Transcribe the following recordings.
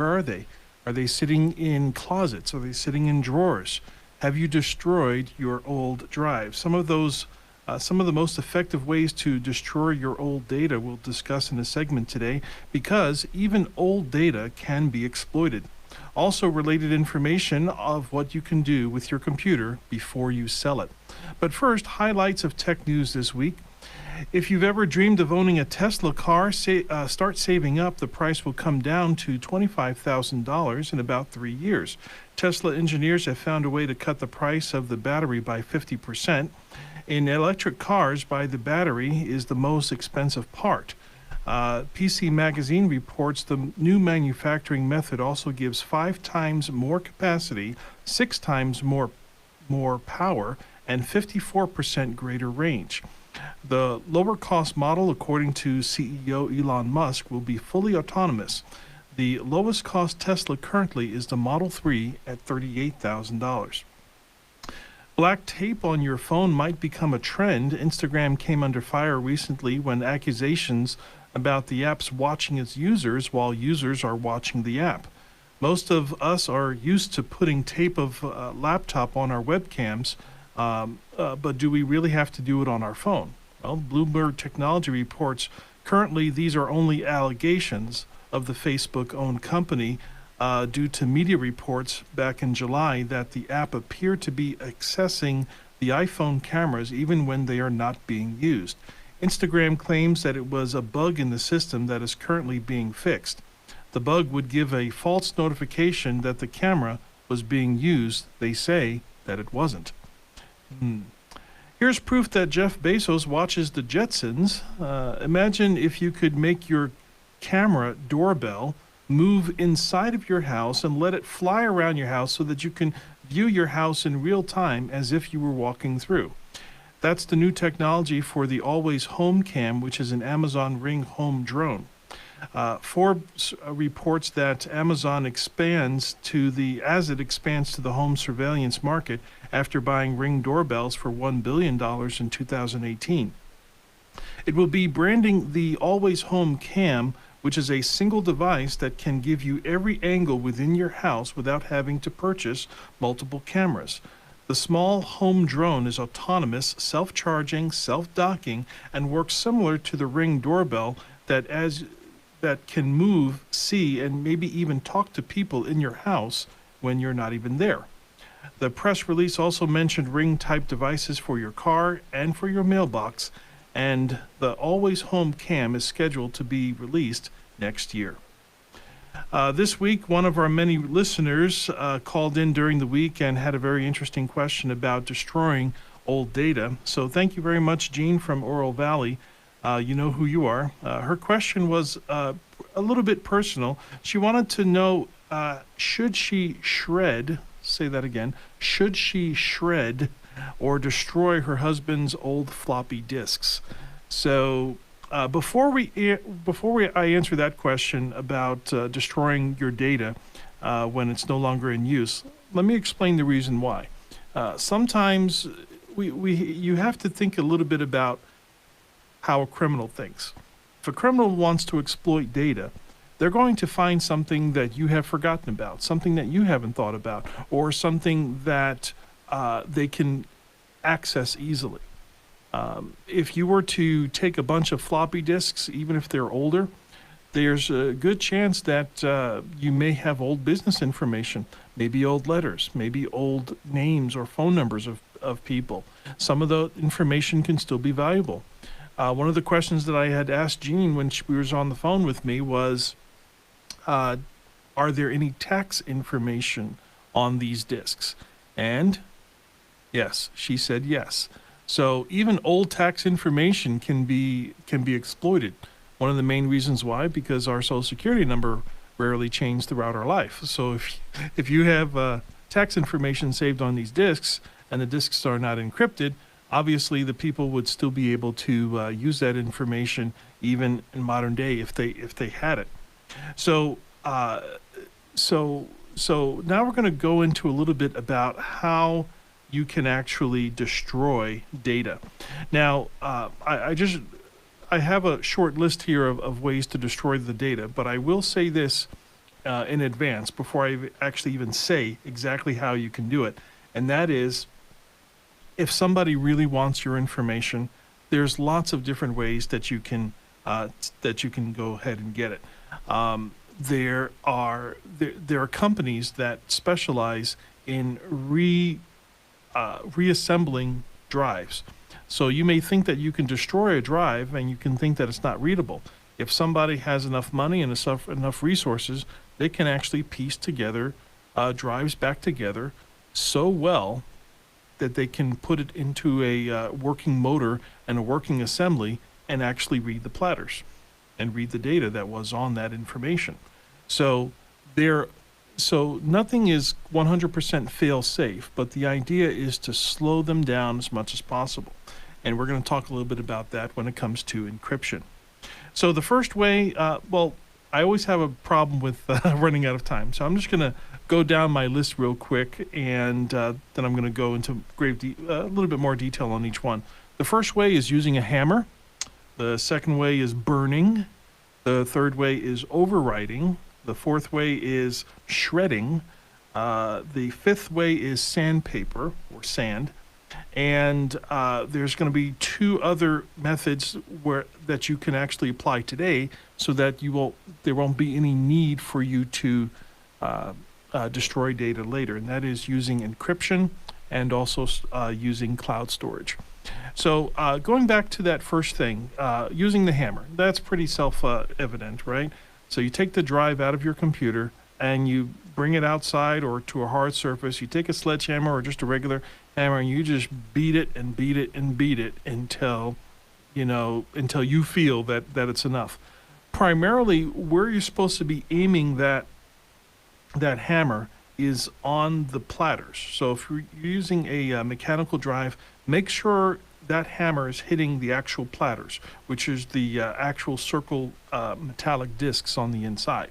Where are they? Are they sitting in closets? Are they sitting in drawers? Have you destroyed your old drive? Some of the most effective ways to destroy your old data we'll discuss in a segment today, because even old data can be exploited. Also, related information of what you can do with your computer before you sell it. But first, highlights of tech news this week. If you've ever dreamed of owning a Tesla car, start saving up. The price will come down to $25,000 in about 3 years. Tesla engineers have found a way to cut the price of the battery by 50%. In electric cars, the battery is the most expensive part. PC Magazine reports the new manufacturing method also gives 5 times more capacity, 6 times more power, and 54% greater range. The lower cost model, according to CEO Elon Musk, will be fully autonomous. The lowest cost Tesla currently is the Model 3 at $38,000. Black tape on your phone might become a trend. Instagram came under fire recently when accusations about the app's watching its users while users are watching the app. Most of us are used to putting tape of laptop on our webcams, but do we really have to do it on our phone? Well, Bloomberg Technology reports currently these are only allegations of the Facebook-owned company due to media reports back in July that the app appeared to be accessing the iPhone cameras even when they are not being used. Instagram claims that it was a bug in the system that is currently being fixed. The bug would give a false notification that the camera was being used. They say that it wasn't. Here's proof that Jeff Bezos watches the Jetsons. Imagine if you could make your camera doorbell move inside of your house and let it fly around your house so that you can view your house in real time as if you were walking through. That's the new technology for the Always Home Cam, which is an Amazon Ring home drone. Forbes reports that Amazon expands to the home surveillance market after buying Ring doorbells for $1 billion in 2018. It will be branding the Always Home Cam, which is a single device that can give you every angle within your house without having to purchase multiple cameras. The small home drone is autonomous, self-charging, self-docking, and works similar to the Ring doorbell that can move, see, and maybe even talk to people in your house when you're not even there. The press release also mentioned Ring-type devices for your car and for your mailbox, and the Always Home Cam is scheduled to be released next year. This week, one of our many listeners called in during the week and had a very interesting question about destroying old data. So thank you very much, Jean from Oro Valley. You know who you are. Her question was a little bit personal. She wanted to know, should she shred, say that again, should she shred or destroy her husband's old floppy disks? So before I answer that question about destroying your data when it's no longer in use, let me explain the reason why. Sometimes you have to think a little bit about how a criminal thinks. If a criminal wants to exploit data, they're going to find something that you have forgotten about, something that you haven't thought about, or something that they can access easily. If you were to take a bunch of floppy disks, even if they're older, there's a good chance that you may have old business information, maybe old letters, maybe old names or phone numbers of people. Some of the information can still be valuable. One of the questions that I had asked Jean when she was on the phone with me was, are there any tax information on these disks? And yes, she said yes. So even old tax information can be exploited. One of the main reasons why, because our Social Security number rarely changed throughout our life. So if you have tax information saved on these disks and the disks are not encrypted, obviously the people would still be able to use that information even in modern day if they had it. So now we're going to go into a little bit about how you can actually destroy data. Now, I have a short list here of ways to destroy the data, but I will say this. in advance before I actually even say exactly how you can do it. And that is, if somebody really wants your information, there's lots of different ways that you can go ahead and get it. There are companies that specialize in reassembling drives. So you may think that you can destroy a drive and you can think that it's not readable. If somebody has enough money and enough resources, they can actually piece together drives back together so well that they can put it into a working motor and a working assembly and actually read the platters and read the data that was on that information. So nothing is 100% fail safe, but the idea is to slow them down as much as possible. And we're going to talk a little bit about that when it comes to encryption. So the first way, I always have a problem with running out of time. So I'm just going to go down my list real quick, and then I'm going to go into a little bit more detail on each one. The first way is using a hammer. The second way is burning. The third way is overwriting. The fourth way is shredding. The fifth way is sandpaper or sand. And there's going to be two other methods that you can actually apply today, so that there won't be any need for you to destroy data later. And that is using encryption and also using cloud storage. So going back to that first thing, using the hammer, that's pretty self-evident, right? So you take the drive out of your computer and you bring it outside or to a hard surface. You take a sledgehammer or just a regular hammer and you just beat it and beat it and beat it until you feel that it's enough. Primarily, where you're supposed to be aiming that hammer is on the platters. So if you're using a mechanical drive, make sure that hammer is hitting the actual platters, which is the actual circle metallic discs on the inside.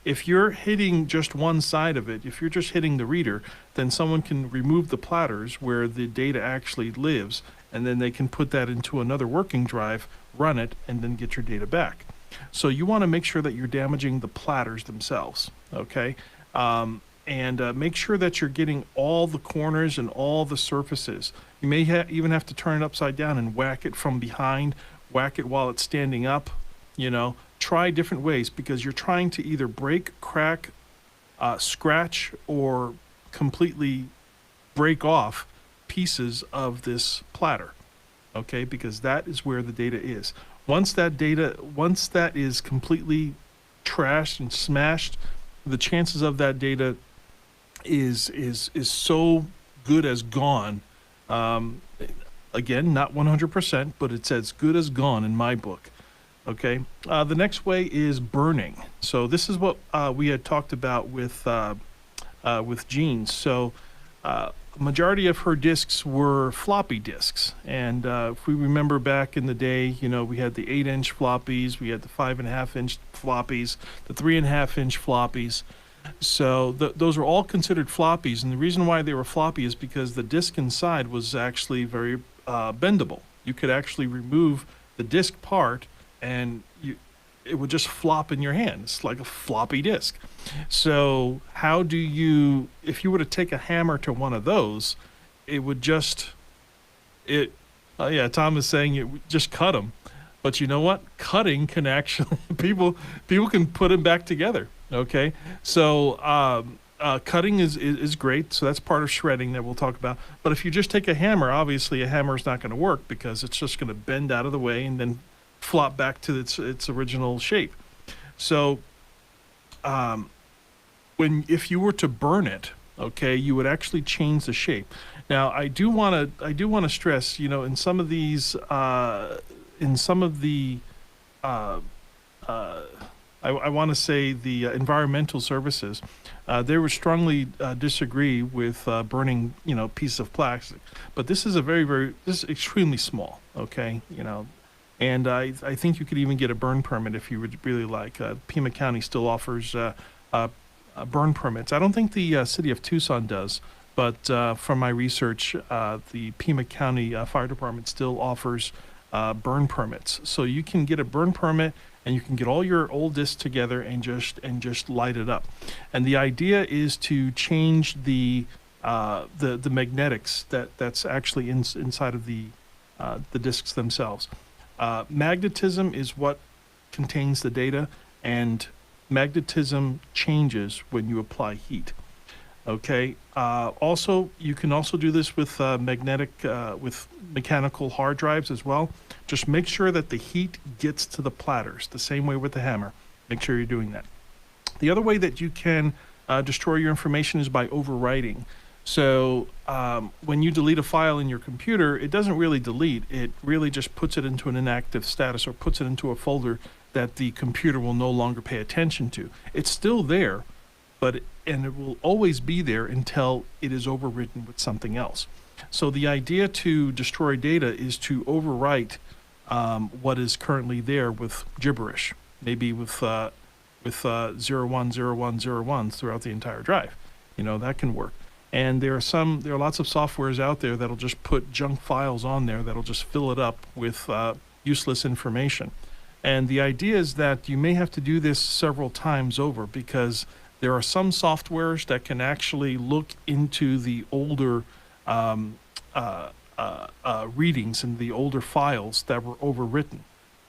If you're hitting just one side of it, if you're just hitting the reader, then someone can remove the platters where the data actually lives, and then they can put that into another working drive, run it, and then get your data back. So you want to make sure that you're damaging the platters themselves, okay? And make sure that you're getting all the corners and all the surfaces. You may even have to turn it upside down and whack it from behind, whack it while it's standing up, Try different ways, because you're trying to either break, crack, scratch, or completely break off pieces of this platter, okay? Because that is where the data is. Once that is completely trashed and smashed, the chances of that data is so good as gone. Again, not 100%, but it's as good as gone in my book. Okay. The next way is burning. So this is what we had talked about with Jean. So majority of her disks were floppy disks, and if we remember back in the day, we had the 8-inch floppies, we had the 5.5-inch floppies, the 3.5-inch floppies. So those were all considered floppies, and the reason why they were floppy is because the disk inside was actually very bendable. You could actually remove the disk part, and it would just flop in your hand. It's like a floppy disk. So if you were to take a hammer to one of those, it would Tom is saying it would just cut them. But you know what? Cutting can actually, people can put them back together. Okay. So cutting is great. So that's part of shredding that we'll talk about. But if you just take a hammer, obviously a hammer is not going to work, because it's just going to bend out of the way and then flop back to its original shape. So if you were to burn it, okay, you would actually change the shape. Now I do want to stress, in some of these I want to say the environmental services, they would strongly disagree with burning, pieces of plastic. But this is this is extremely small, okay, And I think you could even get a burn permit if you would really like. Pima County still offers burn permits. I don't think the city of Tucson does, but from my research, the Pima County Fire Department still offers burn permits. So you can get a burn permit, and you can get all your old disks together and just light it up. And the idea is to change the magnetics that's actually inside of the disks themselves. Magnetism is what contains the data, and magnetism changes when you apply heat. Okay. Also, you can also do this with with mechanical hard drives as well. Just make sure that the heat gets to the platters the same way with the hammer. Make sure you're doing that. The other way that you can destroy your information is by overwriting. So when you delete a file in your computer, it doesn't really delete. It really just puts it into an inactive status or puts it into a folder that the computer will no longer pay attention to. It's still there, and it will always be there until it is overwritten with something else. So the idea to destroy data is to overwrite what is currently there with gibberish, maybe with 010101s throughout the entire drive. That can work. And there are lots of softwares out there that'll just put junk files on there that'll just fill it up with useless information. And the idea is that you may have to do this several times over, because there are some softwares that can actually look into the older readings and the older files that were overwritten.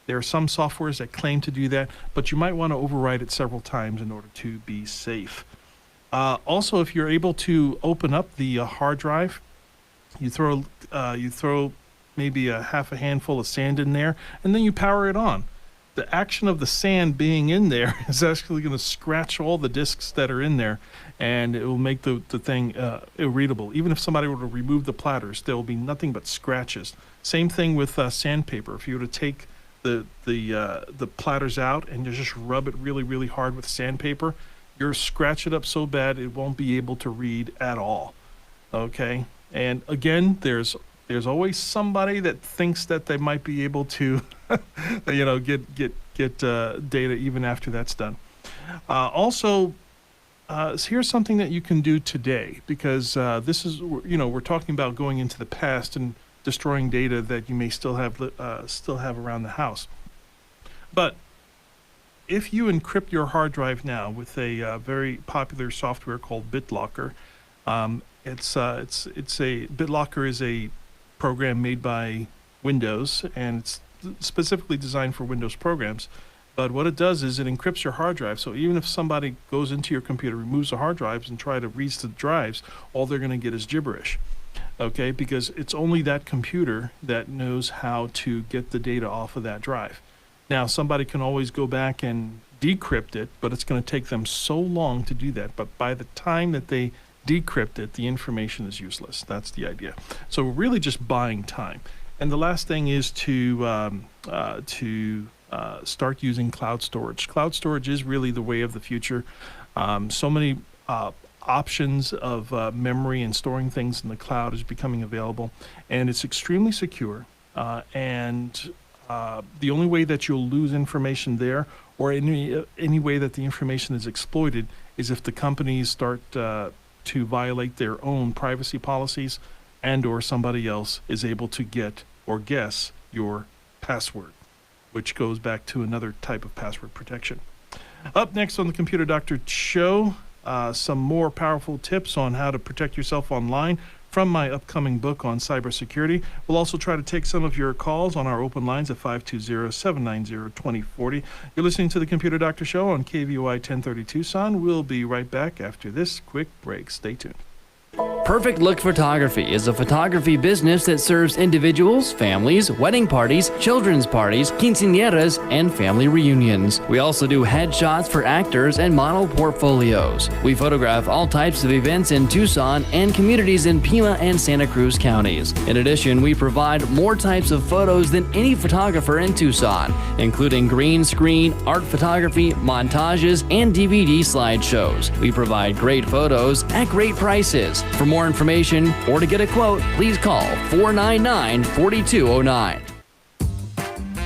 There are some softwares that claim to do that, but you might want to overwrite it several times in order to be safe. Also, if you're able to open up the hard drive, you throw maybe a half a handful of sand in there, and then you power it on. The action of the sand being in there is actually going to scratch all the disks that are in there, and it will make the thing irreadable. Even if somebody were to remove the platters, there will be nothing but scratches. Same thing with sandpaper. If you were to take the platters out and you just rub it really, really hard with sandpaper, you'll scratch it up so bad it won't be able to read at all. Okay? And again, there's always somebody that thinks that they might be able to get data even after that's done. Also, here's something that you can do today, because this is, we're talking about going into the past and destroying data that you may still have around the house. But if you encrypt your hard drive now with a very popular software called Bitlocker, Bitlocker is a program made by Windows, and it's specifically designed for Windows programs. But what it does is it encrypts your hard drive. So even if somebody goes into your computer, removes the hard drives, and try to read the drives, all they're going to get is gibberish. Okay, because it's only that computer that knows how to get the data off of that drive. Now, somebody can always go back and decrypt it, but it's going to take them so long to do that. But by the time that they decrypt it, the information is useless. That's the idea. So we're really just buying time. And the last thing is to start using cloud storage. Cloud storage is really the way of the future. So many options of memory and storing things in the cloud is becoming available, and it's extremely secure. And the only way that you'll lose information there, or any way that the information is exploited, is if the companies start to violate their own privacy policies, and or somebody else is able to get or guess your password, which goes back to another type of password protection. Up next on the Computer Doctor Show, some more powerful tips on how to protect yourself online from my upcoming book on cybersecurity. We'll also try to take some of your calls on our open lines at 520-790-2040. You're listening to the Computer Doctor Show on KVOI 1030 Tucson. We'll be right back after this quick break. Stay tuned. Perfect Look Photography is a photography business that serves individuals, families, wedding parties, children's parties, quinceañeras, and family reunions. We also do headshots for actors and model portfolios. We photograph all types of events in Tucson and communities in Pima and Santa Cruz counties. In addition, we provide more types of photos than any photographer in Tucson, including green screen, art photography, montages, and DVD slideshows. We provide great photos at great prices. For more information or to get a quote, please call 499-4209.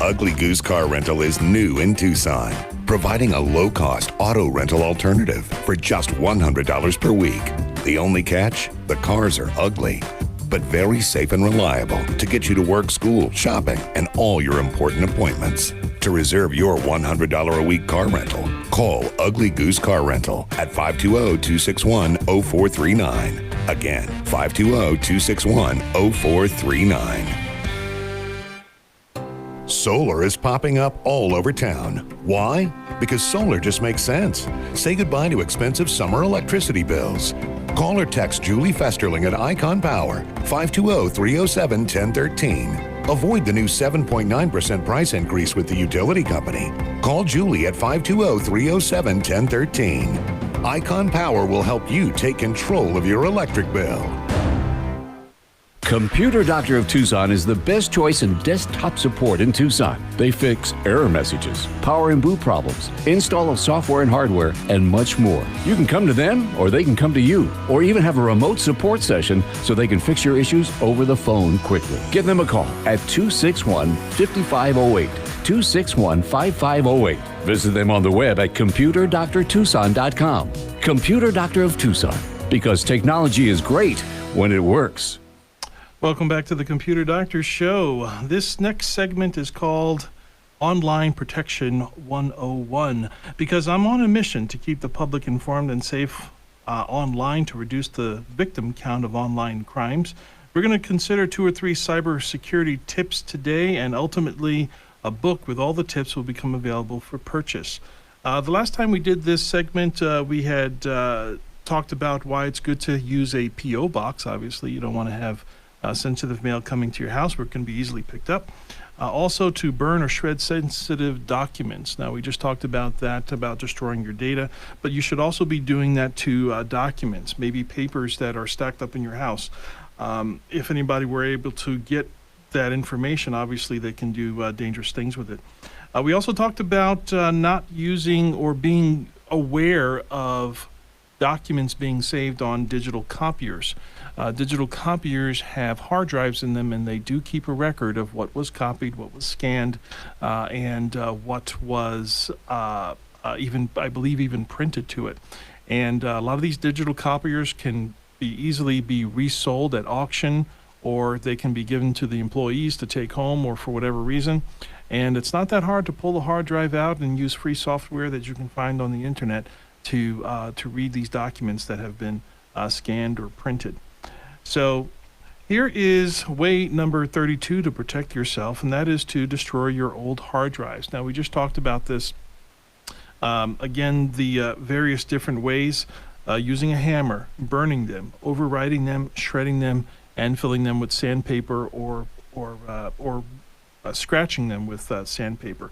Ugly Goose Car Rental is new in Tucson, providing a low-cost auto rental alternative for just $100 per week. The only catch? The cars are ugly, but very safe and reliable to get you to work, school, shopping, and all your important appointments. To reserve your $100 a week car rental, call Ugly Goose Car Rental at 520-261-0439. Again, 520-261-0439. Solar is popping up all over town. Why? Because solar just makes sense. Say goodbye to expensive summer electricity bills. Call or text Julie Festerling at Icon Power, 520-307-1013. Avoid the new 7.9% price increase with the utility company. Call Julie at 520-307-1013. Icon Power will help you take control of your electric bill. Computer Doctor of Tucson is the best choice in desktop support in Tucson. They fix error messages, power and boot problems, install of software and hardware, and much more. You can come to them, or they can come to you, or even have a remote support session so they can fix your issues over the phone quickly. Give them a call at 261-5508, 261-5508. Visit them on the web at computerdoctortucson.com. Computer Doctor of Tucson, because technology is great when it works. Welcome back to the Computer Doctor Show. This next segment is called Online Protection 101, because I'm on a mission to keep the public informed and safe online to reduce the victim count of online crimes. We're going to consider 2 or 3 cybersecurity tips today, and ultimately a book with all the tips will become available for purchase. The last time we did this segment, we had talked about why it's good to use a P.O. box. Obviously, you don't want to have sensitive mail coming to your house where it can be easily picked up. Also, to burn or shred sensitive documents. Now, we just talked about that, about destroying your data, but you should also be doing that to documents, maybe papers that are stacked up in your house. If anybody were able to get that information, obviously they can do dangerous things with it. We also talked about not using or being aware of documents being saved on digital copiers. Digital copiers have hard drives in them, and they do keep a record of what was copied, what was scanned, and what was even, I believe, even printed to it. And a lot of these digital copiers can easily be resold at auction, or they can be given to the employees to take home, or for whatever reason. And it's not that hard to pull the hard drive out and use free software that you can find on the internet to read these documents that have been scanned or printed. So here is way number 32 to protect yourself, and that is to destroy your old hard drives. Now, we just talked about this. Again, the various different ways, using a hammer, burning them, overwriting them, shredding them, and filling them with sandpaper or scratching them with sandpaper.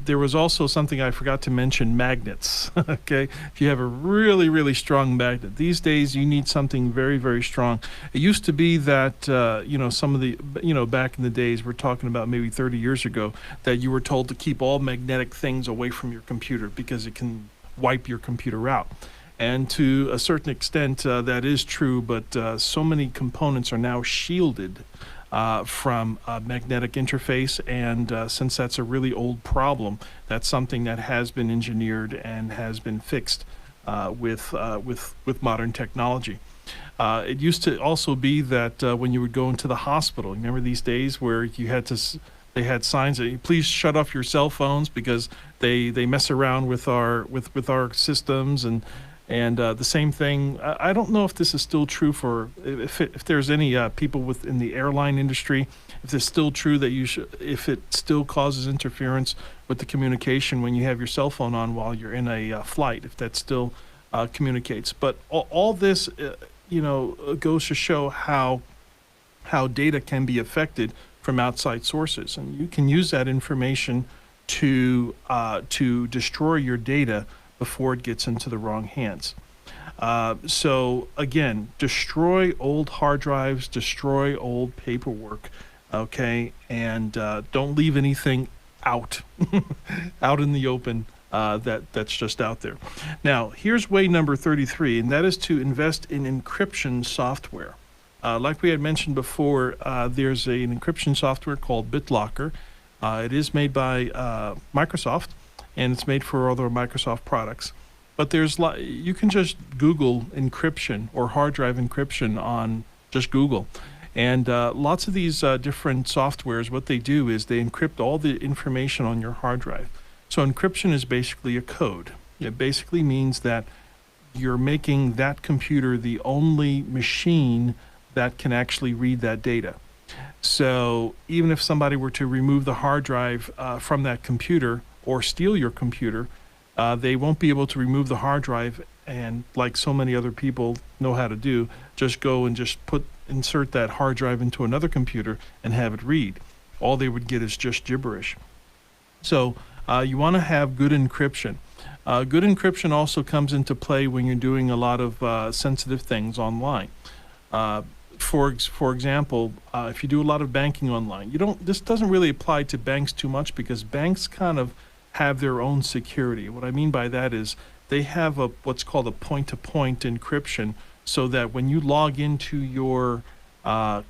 There was also something I forgot to mention, magnets. Okay, if you have a really, really strong magnet, these days you need something very, very strong. It used to be that, some of the, back in the days, we're talking about maybe 30 years ago, that you were told to keep all magnetic things away from your computer because it can wipe your computer out. And to a certain extent, that is true, but so many components are now shielded from a magnetic interface, and since that's a really old problem, that's something that has been engineered and has been fixed with modern technology. It used to also be that when you would go into the hospital, remember these days where you had to, they had signs that please shut off your cell phones because they mess around with our systems, and the same thing. I don't know if this is still true for if there's any people within the airline industry. If it's still true that if it still causes interference with the communication when you have your cell phone on while you're in a flight, if that still communicates. But all this, goes to show how data can be affected from outside sources, and you can use that information to destroy your data before it gets into the wrong hands. So again, destroy old hard drives, destroy old paperwork, okay? And don't leave anything out in the open that's just out there. Now, here's way number 33, and that is to invest in encryption software. Like we had mentioned before, there's an encryption software called Bitlocker. It is made by Microsoft, and it's made for other Microsoft products. But you can just Google encryption or hard drive encryption on just Google, And lots of these different softwares, what they do is they encrypt all the information on your hard drive. So encryption is basically a code. It basically means that you're making that computer the only machine that can actually read that data. So even if somebody were to remove the hard drive from that computer or steal your computer, they won't be able to remove the hard drive and, like so many other people know how to do, just go and just insert that hard drive into another computer and have it read. All they would get is just gibberish. So you want to have good encryption. Good encryption also comes into play when you're doing a lot of sensitive things online. For example, if you do a lot of banking online, this doesn't really apply to banks too much because banks kind of have their own security. What I mean by that is they have what's called a point-to-point encryption, so that when you log into your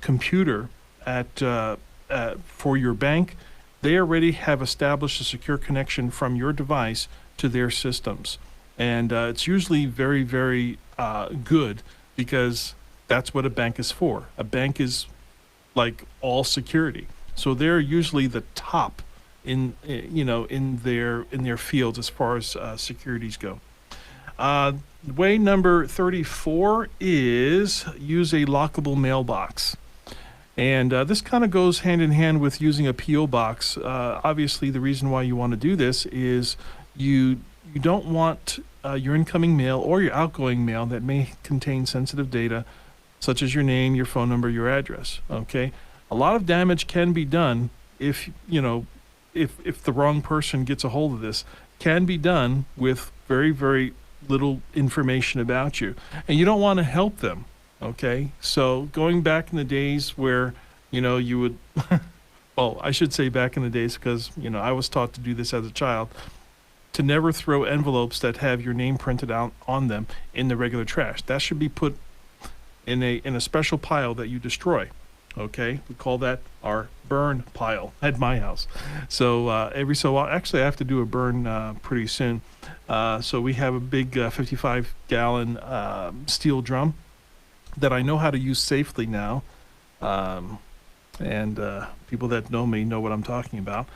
computer for your bank, they already have established a secure connection from your device to their systems. And it's usually very, very good, because that's what a bank is for. A bank is like all security. So they're usually the top in their fields as far as securities go. Way number 34 is use a lockable mailbox. And this kind of goes hand in hand with using a P.O. box. Obviously, the reason why you want to do this is you don't want your incoming mail or your outgoing mail that may contain sensitive data, such as your name, your phone number, your address. Okay, a lot of damage can be done if the wrong person gets a hold of this. Can be done with very, very little information about you, and you don't want to help them. Okay, so going back in the days where you would well, I should say back in the days, because I was taught to do this as a child, to never throw envelopes that have your name printed out on them in the regular trash. That should be put in a special pile that you destroy. Okay, we call that our burn pile at my house. So every so while, actually I have to do a burn pretty soon. So we have a big 55-gallon steel drum that I know how to use safely now. And people that know me know what I'm talking about.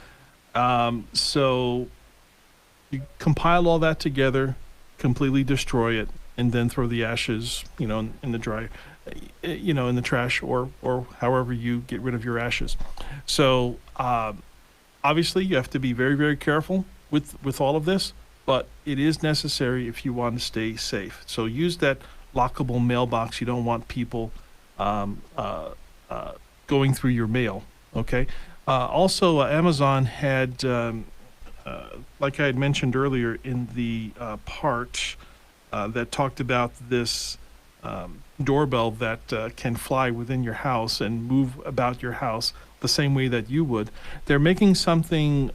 So you compile all that together, completely destroy it, and then throw the ashes, in the dry, in the trash, or however you get rid of your ashes. So obviously you have to be very, very careful with all of this, but it is necessary if you want to stay safe. So use that lockable mailbox. You don't want people going through your mail. Okay. Also, Amazon had, like I had mentioned earlier in the part that talked about this doorbell that can fly within your house and move about your house the same way that you would. They're making something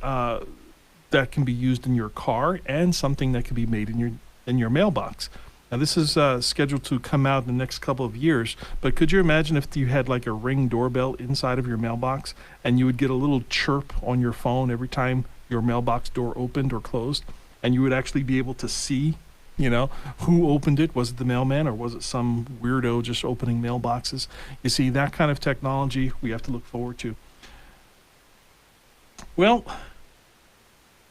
that can be used in your car, and something that can be made in your mailbox. Now, this is scheduled to come out in the next couple of years, but could you imagine if you had like a Ring doorbell inside of your mailbox, and you would get a little chirp on your phone every time your mailbox door opened or closed, and you would actually be able to see, who opened it? Was it the mailman, or was it some weirdo just opening mailboxes? You see, that kind of technology we have to look forward to. Well,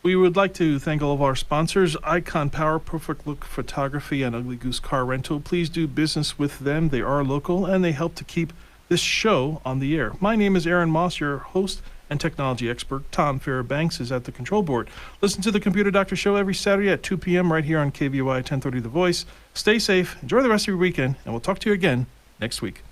we would like to thank all of our sponsors, Icon Power, Perfect Look Photography, and Ugly Goose Car Rental. Please do business with them. They are local, and they help to keep this show on the air. My name is Aaron Moss, your host and technology expert. Tom Fairbanks is at the control board. Listen to the Computer Doctor Show every Saturday at 2 p.m. right here on KVOI 1030 The Voice. Stay safe, enjoy the rest of your weekend, and we'll talk to you again next week.